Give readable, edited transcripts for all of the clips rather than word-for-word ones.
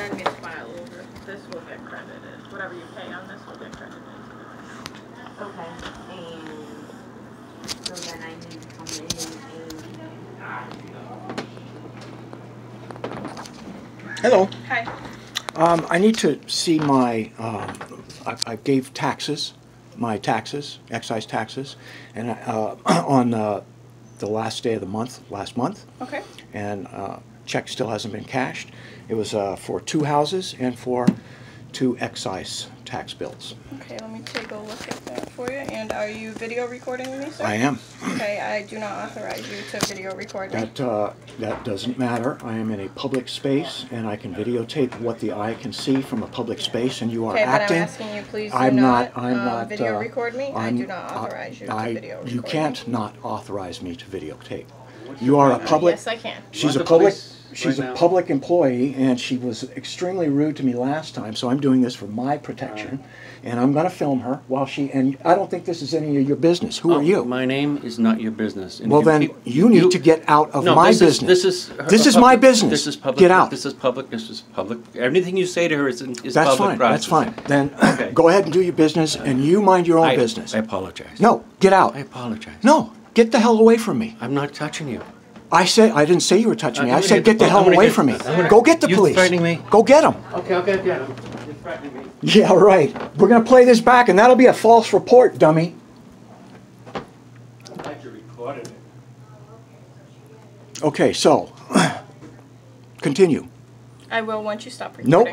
send me the file over. This will get credited. Whatever you pay on this will get credited. Okay. And so then I need to come in and... Hello. Hi. I need to see my, I gave taxes, my taxes, excise taxes, and on the last day of the month, last month. Okay. And check still hasn't been cashed. It was for 2 houses and for 2 excise tax bills. Okay, let me take a look at that for you. And are you video recording me, sir? I am. Okay, I do not authorize you to video record me. That doesn't matter. I am in a public space, and I can videotape what the eye can see from a public space, and you are acting. Okay, but I'm asking you, please do not video record me. I do not authorize you to video record me. You can't not authorize me to videotape. You are a public... Yes, I can. She's a public... She's a public employee, and she was extremely rude to me last time, so I'm doing this for my protection. And I'm going to film her while she... And I don't think this is any of your business. Who are you? My name is not your business. And well, then you need to get out of my business. This is my business. This is public. Get out. This is public. This is public. Everything you say to her is public. That's fine. That's fine. Then go ahead and do your business, and you mind your own business. I apologize. No, get out. I apologize. No, get the hell away from me. I'm not touching you. I didn't say you were touching me. I said get the hell away from me. Go get the police. You're threatening me? Go get them. Okay, I'll get them. You're threatening me. Yeah, right. We're going to play this back, and that'll be a false report, dummy. I'm glad you recorded it. Okay, so, continue. I will once you stop recording. Nope.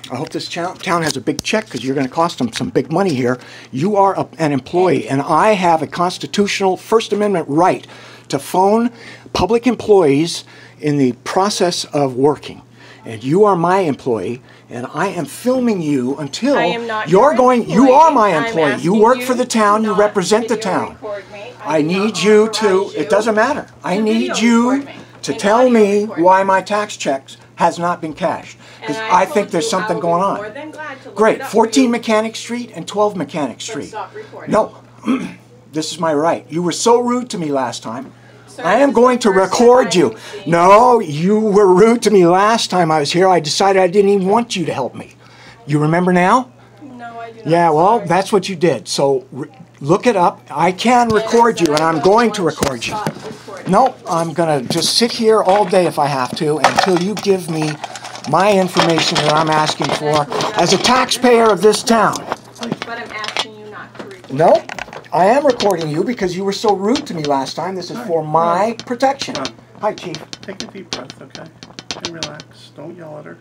I hope this town has a big check, because you're going to cost them some big money here. You are an employee, and I have a constitutional First Amendment right to phone public employees in the process of working. And you are my employee, and I am filming you until you're going. You are my employee. You work for the town. You represent the town. I need you to. It doesn't matter. I need you to tell me why my tax checks has not been cashed, because I think there's something going on. Great. 14 Mechanic Street and 12 Mechanic Street. No, this is my right. You were so rude to me last time. I am going to record you. No, you were rude to me last time I was here. I decided I didn't even want you to help me. You remember now? No, I do not. Yeah, well, that's what you did. So look it up. I can record you, and I'm going to record you. No, I'm going to just sit here all day if I have to until you give me my information that I'm asking for as a taxpayer of this town. But I'm asking you not to record. No. I am recording you because you were so rude to me last time. This is for my protection. Hi, Chief. Take a deep breath, okay? And relax. Don't yell at her.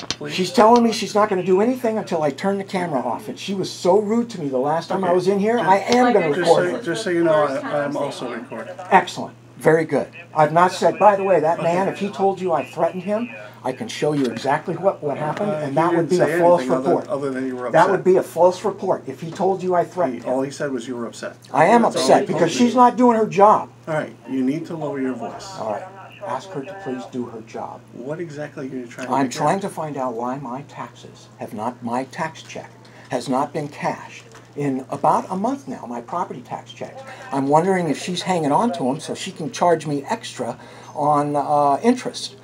Please. She's telling me she's not going to do anything until I turn the camera off. And she was so rude to me the last time I was in here. I am going to record her. Just so you know, I'm also recording. Excellent. Very good. I've not said, by the way, that man, if he told you I threatened him, I can show you exactly what happened, and that would be a false report. Other than you were upset. That would be a false report if he told you I threatened him. All he said was you were upset. I am upset because she's not doing her job. All right, you need to lower your voice. All right, ask her to please do her job. What exactly are you trying to do? I'm trying to find out why my taxes have not, my tax check has not been cashed in about a month now, my property tax check. I'm wondering if she's hanging on to them so she can charge me extra on interest.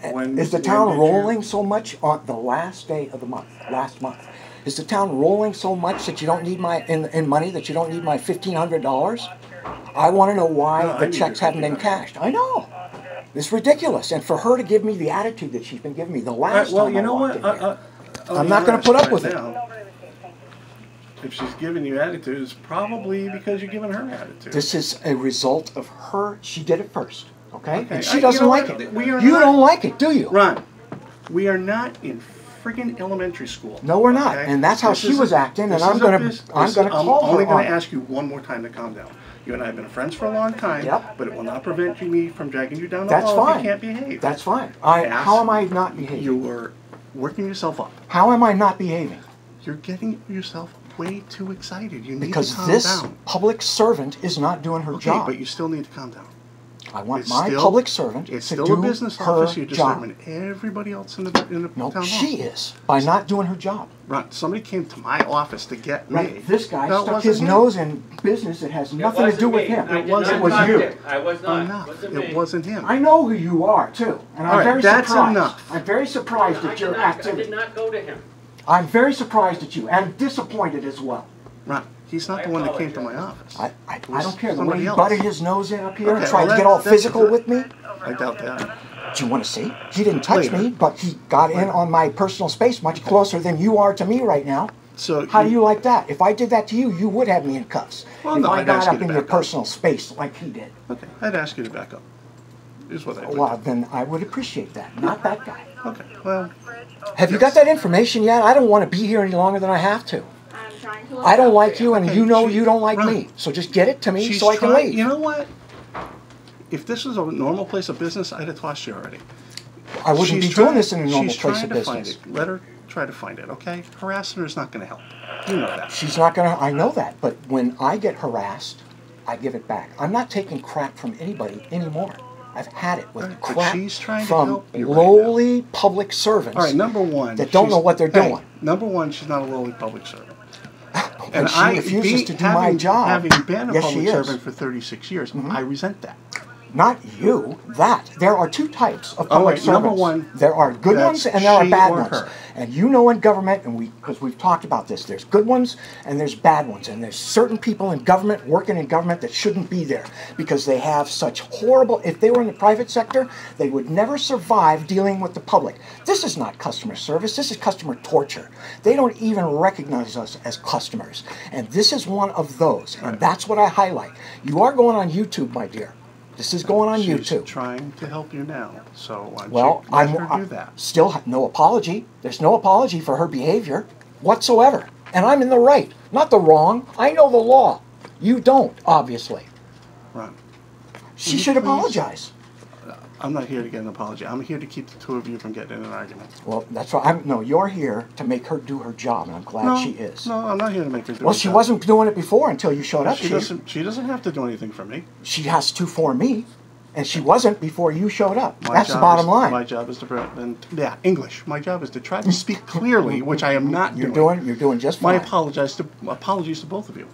Is the town rolling so much on the last day of the month, last month? Is the town rolling so much that you don't need my, in money, that you don't need my $1,500? I want to know why the checks haven't been cashed. I know. It's ridiculous. And for her to give me the attitude that she's been giving me the last time I walked in here, I'm not going to put up with it. If she's giving you attitude, it's probably because you're giving her attitude. This is a result of her. She did it first. Okay? And she doesn't like it. You don't like it, do you? Ron, we are not in friggin' elementary school. No, we're not. And that's how she was acting, and I'm going to call her. I'm only going to ask you one more time to calm down. You and I have been friends for a long time, but it will not prevent me from dragging you down the hall if you can't behave. That's fine. How am I not behaving? You were working yourself up. How am I not behaving? You're getting yourself way too excited. You need to calm down. Because this public servant is not doing her job. But you still need to calm down. I want It's my still- public servant It's to still do a business her office. You're just job. serving everybody else in the No, town hall. she is, by not doing her job. Right. Somebody came to my office to get me. Right, this guy No, it stuck wasn't his him. nose in business that has nothing to do with him. I It wasn't It was you. I was not. Enough. Wasn't It me. wasn't him. I know who you are, too, and I'm All right, very that's surprised. enough. I'm very surprised I at your did not- I activity. did not go to him. I'm very surprised at you, and disappointed as well. Right. He's not I the one that came to my apologize. office. I don't care. The way somebody he else. butted his nose in up here and Okay, tried well, to get all that's physical good. with me. I doubt that. Do you want to see? He didn't touch Later. me, but he got in on my personal space much closer than you are to me right now. So How do you like that? If I did that to you, you would have me in cuffs. Well, if no, I I'd got ask you up to in your back up. personal space like he did. Okay. I'd ask you to back up. Is what I would. Well, then I would appreciate that. Not that guy. Okay. Well, Have you got that information yet? I don't want to be here any longer than I have to. I'm trying to look I don't it up like for you, and Okay, you know she- you don't like right. me. So just get it to me she's so I can trying. leave. You know what? If this was a normal place of business, I'd have tossed you already. I wouldn't She's be doing trying- this in a normal she's place trying of to find business. it. Let her try to find it, okay? Harassing her is not going to help. You know that. She's not gonna, I know that, but when I get harassed, I give it back. I'm not taking crap from anybody anymore. I've had it with Right, but crap she's trying to from help you right lowly public servants All right, number one. that don't she's- know what they're hey, doing. Number one, she's not a lowly public servant. And she refuses to do my job. Having been a Yes, public she is. Mm-hmm. servant for 36 years, I resent that. Not you, that. There are two types of All public right, number servants. one, there are good that's ones and there are she bad or ones. her. And you know in government, and because we've talked about this, there's good ones and there's bad ones. And there's certain people in government, working in government, that shouldn't be there because they have such horrible, if they were in the private sector, they would never survive dealing with the public. This is not customer service, this is customer torture. They don't even recognize us as customers. And this is one of those, and that's what I highlight. You are going on YouTube, my dear. This is going on She's YouTube. trying to help you now, so why don't Well, you let I'm her do that? still no apology. There's no apology for her behavior whatsoever. And I'm in the right, not the wrong. I know the law. You don't, obviously. Right. She you should please- apologize. I'm not here to get an apology. I'm here to keep the two of you from getting in an argument. Well, that's right. No, you're here to make her do her job, and I'm glad No, she is. No, I'm not here to make her do Well, her she job. wasn't doing it before until you showed up, She Chief. doesn't have to do anything for me. She has to for me, and she wasn't before you showed up. My That's the job bottom is- line. My job is to English. My job is to try to speak clearly, which I am not You're doing. doing just My fine. apologies to both of you.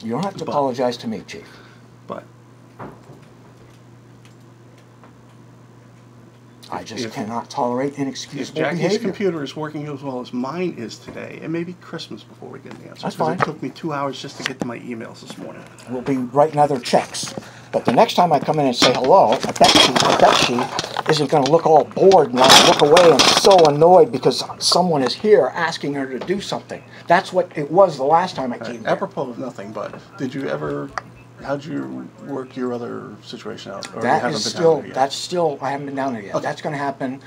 You don't have to But- apologize to me, Chief. But I just if- cannot tolerate if inexcusable Jackie's behavior. computer is working as well as mine is today, it may be Christmas before we get an answer. That's 'cause fine. It took me 2 hours just to get to my emails this morning. We'll be writing other checks. But the next time I come in and say hello, I bet she isn't going to look all bored and look away and so annoyed because someone is here asking her to do something. That's what it was the last time I came here. Apropos of nothing, but how'd you work your other situation out? Or you That haven't is been down still, there yet? I haven't been down there yet. Okay. That's going to happen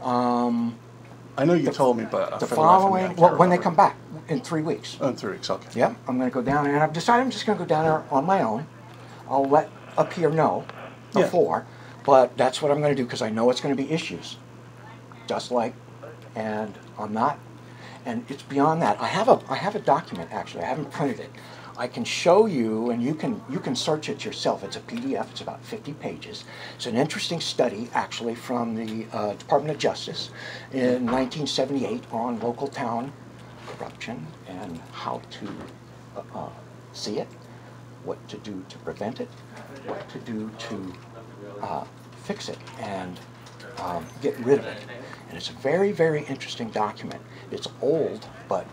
I know you told me, but the for life of me, I following, can't well, when they remember. come back in 3 weeks. Oh, in 3 weeks, okay. Yep, I'm going to go down there, and I've decided I'm just going to go down there on my own. I'll let up here know Yeah. before, but that's what I'm going to do because I know it's going to be issues. Just like, and I'm not, and it's beyond that. I have a document actually. I haven't printed it. I can show you, and you can search it yourself. It's a PDF. It's about 50 pages. It's an interesting study actually from the Department of Justice in 1978 on local town corruption and how to see it, what to do to prevent it, what to do to fix it and get rid of it. And it's a very, very interesting document. It's old, but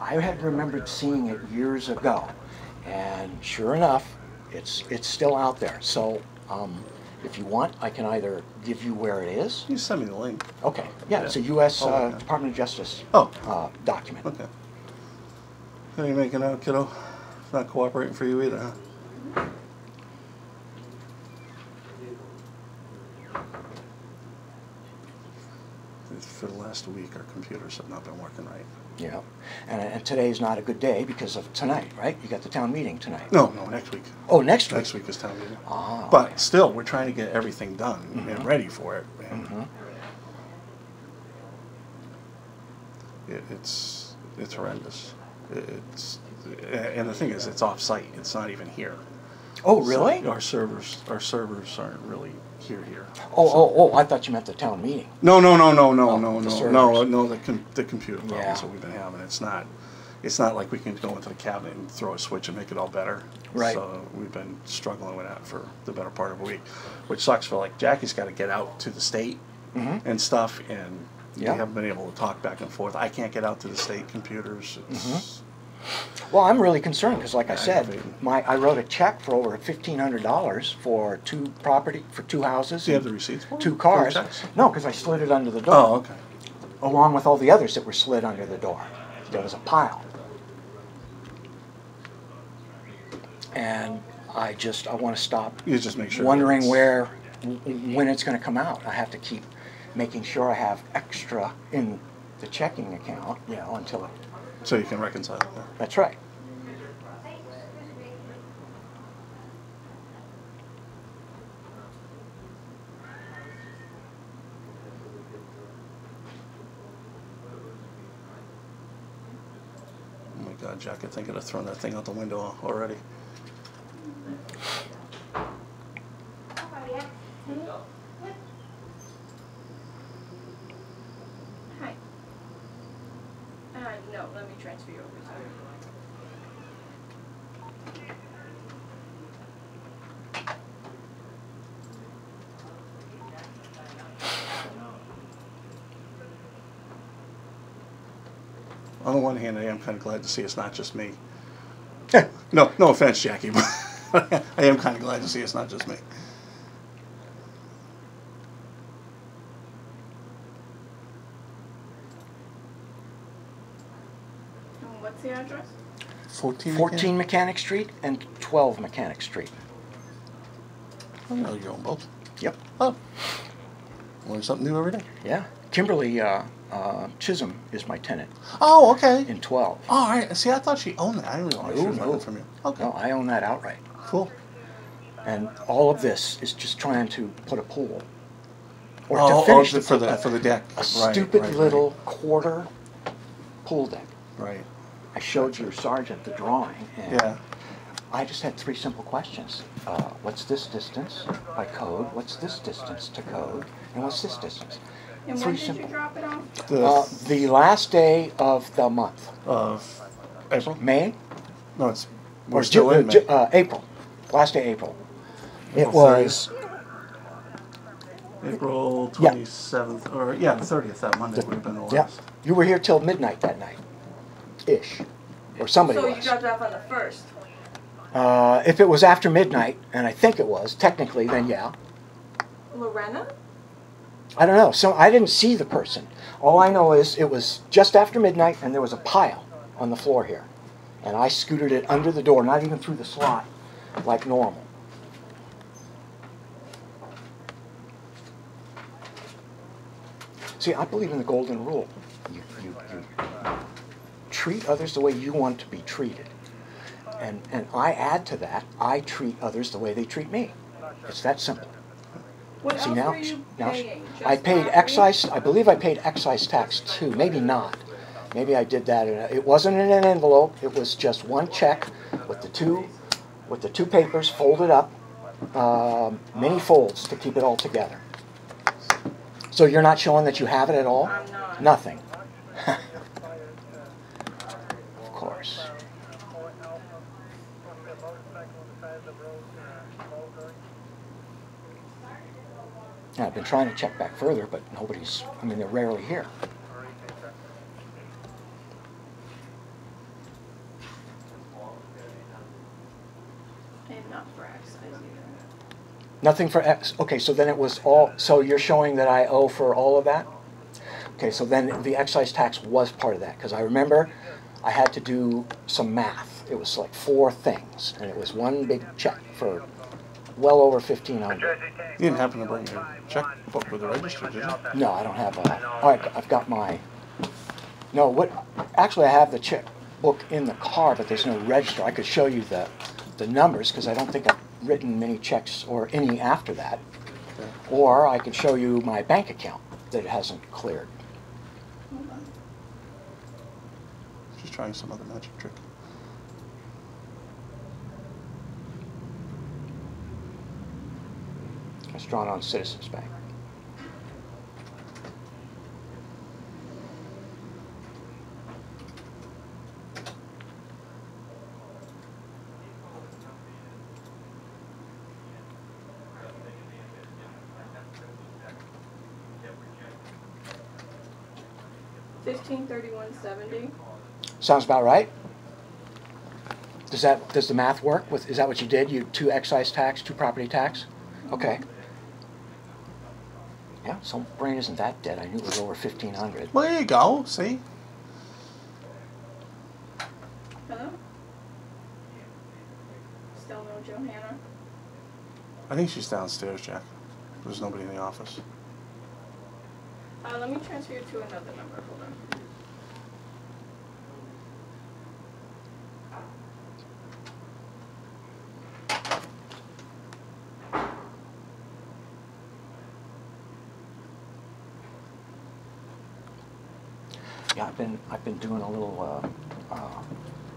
I had remembered seeing it years ago. And sure enough, it's still out there. So if you want, I can either give you where it is. You send me the link. Okay, yeah, it's a U.S. Oh, okay. Department of Justice document. Okay. How are you making out, kiddo? It's not cooperating for you either, huh? For the last week, our computers have not been working right. Yeah, and today's not a good day because of tonight, right? You got the town meeting tonight. No, next week. Oh, next week. Next week is town meeting. Ah, But still, we're trying to get everything done and ready for it. And it's horrendous. And the thing is, it's off-site. It's not even here. Oh, really? So our servers aren't really here. Oh, I thought you meant the town meeting. No, servers. the computer problems that we've been having. It's not like we can go into the cabinet and throw a switch and make it all better. Right. So we've been struggling with that for the better part of a week, which sucks for like Jackie's got to get out to the state and stuff, and we haven't been able to talk back and forth. I can't get out to the state computers. It's Well, I'm really concerned because, like I said, I wrote a check for over $1,500 for two houses. Do you have the receipts for 2 it? cars. For the checks? No, because I slid it under the door. Oh, okay. Along with all the others that were slid under the door. There was a pile. And I want to stop You just make sure. wondering when it's going to come out. I have to keep making sure I have extra in the checking account, until it. So you can reconcile it. Yeah. That's right. Oh my God, Jack! I think I'd have thrown that thing out the window already. Hi. No, let me transfer you over. Sorry. On the one hand, I am kind of glad to see it's not just me. No offense, Jackie, but I am kind of glad to see it's not just me. What's the address? 14 Mechanic Street and 12 Mechanic Street. I know you own both. Yep. Oh. Learn something new every day. Yeah. Kimberly Chisholm is my tenant Oh, okay. in 12. Oh, all right. See, I thought she owned that. I didn't realize she was renting from you. Okay. No, I own that outright. Cool. And all of this is just trying to put a pool. Or Oh, to finish for the deck. a stupid little quarter pool deck. Right. I showed your sergeant the drawing, and Yeah. I just had 3 simple questions. What's this distance by code? What's this distance to code? And what's this distance? And 3 when did simple. you drop it off? The last day of the month. Of April? May? No, it's Or we're still in May. April. Last day April. It April 30th. was April 27th, or the 30th. That Monday would have been the last. yeah. You were here till midnight that night, ish, or somebody So you was. dropped off on the 1st. If it was after midnight, and I think it was technically, then yeah. Lorena? I don't know. So I didn't see the person. All I know is it was just after midnight, and there was a pile on the floor here, and I scooted it under the door, not even through the slot, like normal. See, I believe in the golden rule. You treat others the way you want to be treated. And I add to that, I treat others the way they treat me. It's that simple. What See, else now, were you now paying? I Just paid property? excise, I believe I paid excise tax too, maybe not. Maybe I did that, it wasn't in an envelope, it was just one check with the two papers folded up, many folds to keep it all together. So you're not showing that you have it at all? I'm not. Nothing. Of course. Yeah, I've been trying to check back further, but they're rarely here. And not for excise either. Nothing for X. Okay, so then it was all, so you're showing that I owe for all of that? Okay, so then the excise tax was part of that, because I remember I had to do some math. It was like 4 things, and it was one big check for well over $1,500. You didn't happen to bring your checkbook with the register, did you? No, I don't have that. All right, I've got my, no, actually I have the checkbook in the car, but there's no register. I could show you the numbers, because I don't think I've written many checks or any after that. Okay. Or I could show you my bank account that hasn't cleared. Just trying some other magic trick. It's drawn on Citizens Bank. $1531.70. Sounds about right. Does the math work? Is that what you did? You 2 excise tax, 2 property tax? Okay. Yeah, so brain isn't that dead. I knew it was over 1,500. Well, there you go. See? Hello? Still no Johanna? I think she's downstairs, Jack. There's nobody in the office. Let me transfer you to another number. Hold on. Yeah, I've been doing a little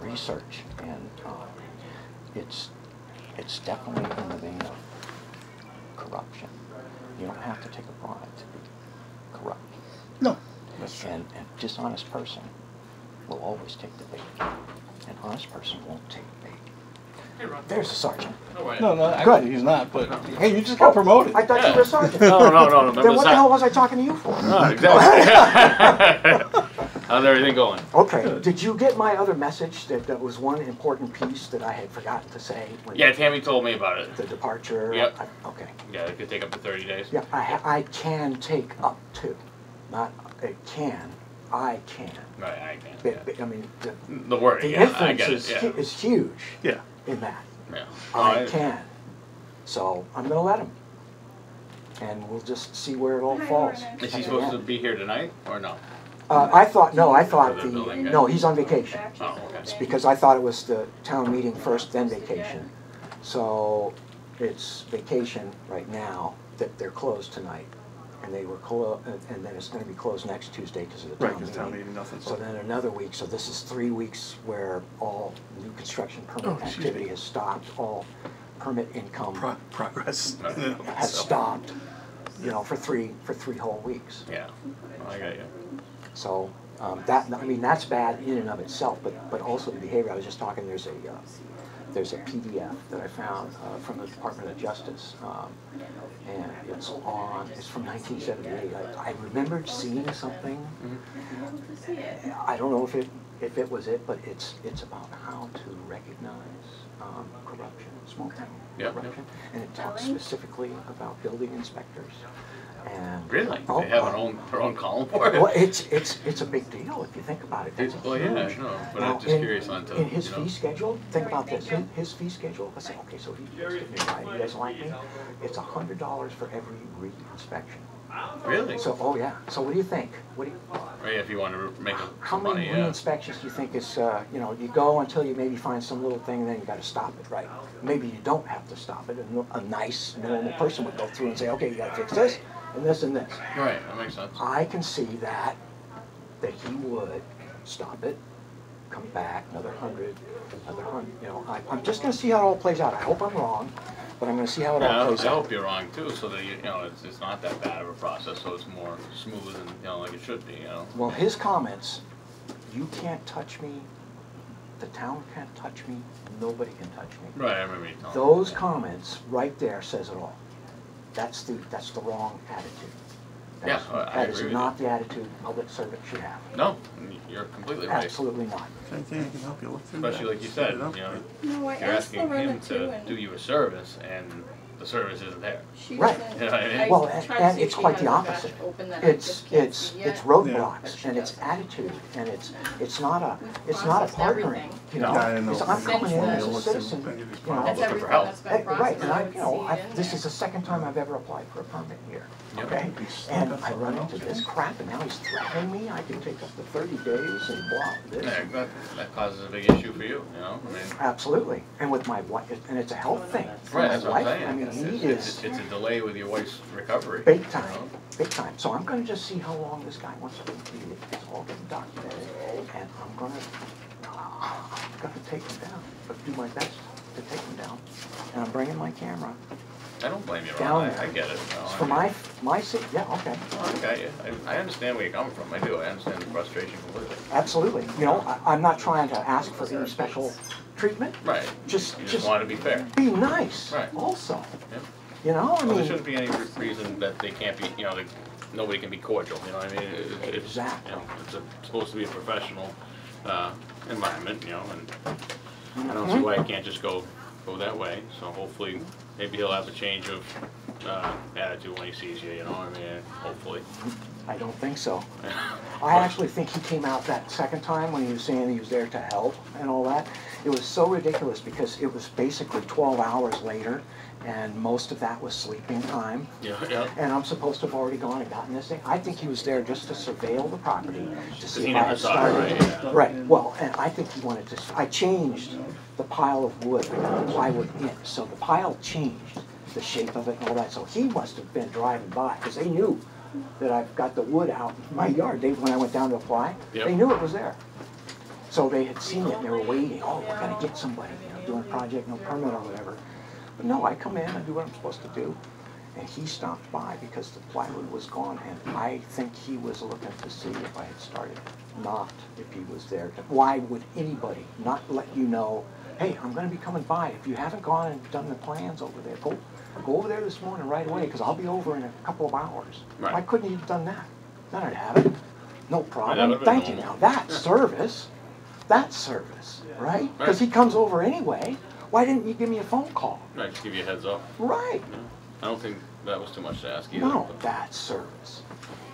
research, and it's definitely in the vein of corruption. You don't have to take a bribe to be corrupt. No, that's true. And a dishonest person will always take the bait. An honest person won't take bait. Hey, Ron. There's the sergeant. No, actually, he's not. But hey, you just got promoted. I thought you were a sergeant. No. Then what the hell was I talking to you for? No, exactly. How's everything going? Okay, did you get my other message that was one important piece that I had forgotten to say? When Yeah, Tammy told me about it. the departure? Yep. Okay. Yeah, it could take up to 30 days. Yeah, I can take up to. Not it can. I can. Right, I can. I mean, The word, the yeah, I inference get it. is huge Yeah. in that. Yeah. I can. So I'm going to let him. And we'll just see where it all Hi, falls. Lauren. Is he supposed to be here tonight or no? I thought For the building guy? no, he's on vacation. Oh, okay. It's because I thought it was the town meeting first, then vacation. So it's vacation right now, that they're closed tonight. And they were and then it's going to be closed next Tuesday because of the Right, town because meeting. town meeting, nothing. So then another week, so this is 3 weeks where all new construction permit Oh, excuse activity me. has stopped, all permit income Progress. has stopped, for three whole weeks. Yeah, I got you. So that's bad in and of itself, but also the behavior. I was just talking. There's a PDF that I found from the Department of Justice, and it's from 1978. I remembered seeing something. I don't know if it was it, but it's about how to recognize corruption, small town corruption, and it talks specifically about building inspectors. And Really? They have their own column for it? well, it's a big deal if you think about it. That's Well, yeah, huge. no, but Now, I'm just curious on to, in his you know. fee schedule, think about this. His fee schedule. Let's say, okay, so he gives me a ride. He doesn't like me. It's $100 for every re-inspection. Really? So, oh yeah. So what do you think? Or yeah, if you want to make How some many money, yeah. re-inspections do you think is? You go until you maybe find some little thing, and then you got to stop it, right? Maybe you don't have to stop it. A nice, normal person would go through and say, okay, you got to fix this and this and this. Right, that makes sense. I can see that he would stop it, come back, another 100, another 100. I'm just going to see how it all plays out. I hope I'm wrong, but I'm going to see how it all plays I out. hope you're wrong too, so that it's not that bad of a process, so it's more smooth and like it should be. Well, his comments, you can't touch me, the town can't touch me, nobody can touch me. Right, I remember you telling me. Those comments right there says it all. That's the wrong attitude. Yeah, I That is agree with not the attitude a public servant should have. No, you're completely right. Absolutely not. Anything I can help you look through Especially that? like you said, Set it up. No, I you're asked asking Lorena him too, to and do you a service, and the service isn't there. she Right. doesn't. You know what I mean? Well, tried to and see if it's she quite has the a batch opposite. open that I just can't see yet. It's roadblocks, But she and it's doesn't. attitude, and it's not a processed partnering. everything. Yeah, I know. It's I'm coming in as a Look citizen. through- That's Looking for everything help. that's been processed. Right, and I would see this in is the second time I've ever applied for a permit here. Yep. Okay, and I run into this crap, and now he's threatening me. I can take up to 30 days and blah this. Yeah, that causes a big issue for you, I mean. Absolutely, and with my wife, and it's a health thing. For Right, my that's what I'm wife, saying. I mean, he is It's a delay with your wife's recovery. big you time, know? big time. So I'm going to just see how long this guy wants to be. It's all getting documented, and I'm going to take him down, but do my best to take him down. And I'm bringing my camera. I don't blame you, down Ron. there. I get it. No, For my city, yeah, okay. I understand where you're coming from. I do. I understand the frustration completely. Absolutely. You know, I'm not trying to ask for any special treatment. Right. Just You just want to be fair. be nice. Right. Also. Yeah. You know, I Well, there mean. shouldn't be any reason that they can't be, you know, nobody can be cordial, you know what I mean? It's, Exactly. you know, it's supposed to be a professional environment, you know, and I don't see why it can't just go that way. So hopefully, maybe he'll have a change of attitude when he sees you, you know, I mean, hopefully. I don't think so. I actually think he came out that second time when he was saying he was there to help and all that. It was so ridiculous because it was basically 12 hours later, and most of that was sleeping time. Yeah, yeah. And I'm supposed to have already gone and gotten this thing. I think he was there just to surveil the property, to see He if I never had saw it, started. right? Yeah. Right, well, and I think he wanted to, I changed the pile of wood, I got the plywood in, so the pile changed, the shape of it and all that. So he must have been driving by, because they knew that I've got the wood out in my yard. When I went down to apply, Yep. they knew it was there. So they had seen it and they were waiting, oh, we're gonna get somebody, you know, doing a project, no permit or whatever. But no, I come in, I do what I'm supposed to do. And he stopped by because the plywood was gone, and I think he was looking to see if I had started, not if he was there. Why would anybody not let you know, hey, I'm gonna be coming by. If you haven't gone and done the plans over there, go over there this morning right away, because I'll be over in a couple of hours. Right. Why couldn't he have done that? Then I'd have it. No that problem. would've been Thank you. normal. Now that's service. That's service, right? Because he comes over anyway. Why didn't you give me a phone call? Right, just give you a heads up. Right. Yeah. I don't think that was too much to ask either. No, but- that's service.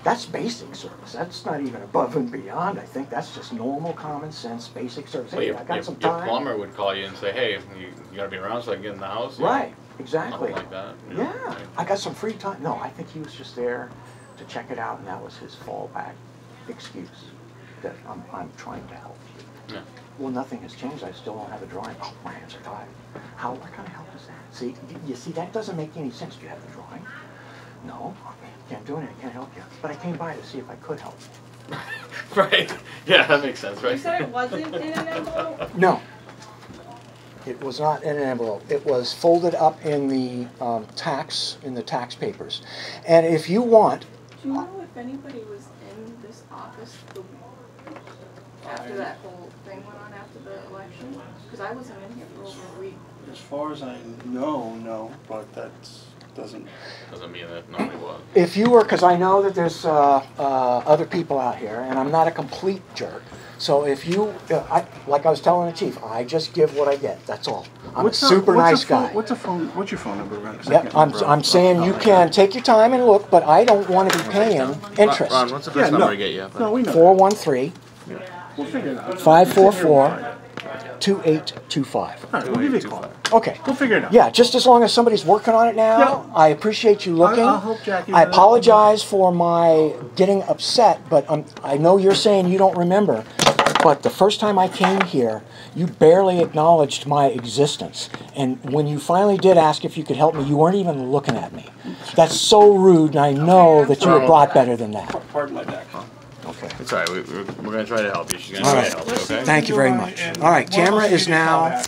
That's basic service. That's not even above and beyond. I think that's just normal, common sense, basic service. Well, Hey, your, I got some your time. plumber would call you and say, hey, you gotta be around so I can get in the house? You know, Right, exactly. Something like that. You know, Yeah, I got some free time. No, I think he was just there to check it out, and that was his fallback excuse, that I'm trying to help you. Yeah. Well, nothing has changed. I still don't have a drawing. Oh, my hands are tied. What kind of help is that? See, you see, that doesn't make any sense. Do you have the drawing? No, can't do anything. Can't help you. But I came by to see if I could help. Right. Yeah, that makes sense, You right? said it wasn't in an envelope? No, it was not in an envelope. It was folded up in the tax papers. And if you want, Do you know if anybody was in this office after that whole thing went on after the election? Because I wasn't in here for over a week. As far as I know, no, but that doesn't. Doesn't mean that nobody was. if you were, because I know that there's other people out here, and I'm not a complete jerk. So if you, like I was telling the chief, I just give what I get. That's all. I'm a super nice guy. What's your phone number? Yep, I'm saying you can take your time and look, but I don't want to be paying interest. Ron, what's the best number to get you? No, we know. 413 We'll figure it out. 544 2825. All right, we'll give you a call. Okay. We'll figure it out. Yeah, just as long as somebody's working on it now. Yeah. I appreciate you looking. I'll help Jackie I with it. apologize for my getting upset, but I know you're saying you don't remember. But the first time I came here, you barely acknowledged my existence. And when you finally did ask if you could help me, you weren't even looking at me. That's so rude, and I know that you were brought better than that. Pardon my back. Okay. It's all right. We're going to try to help you. She's going to All try right. to help you, okay? Thank you very much. All right, camera is now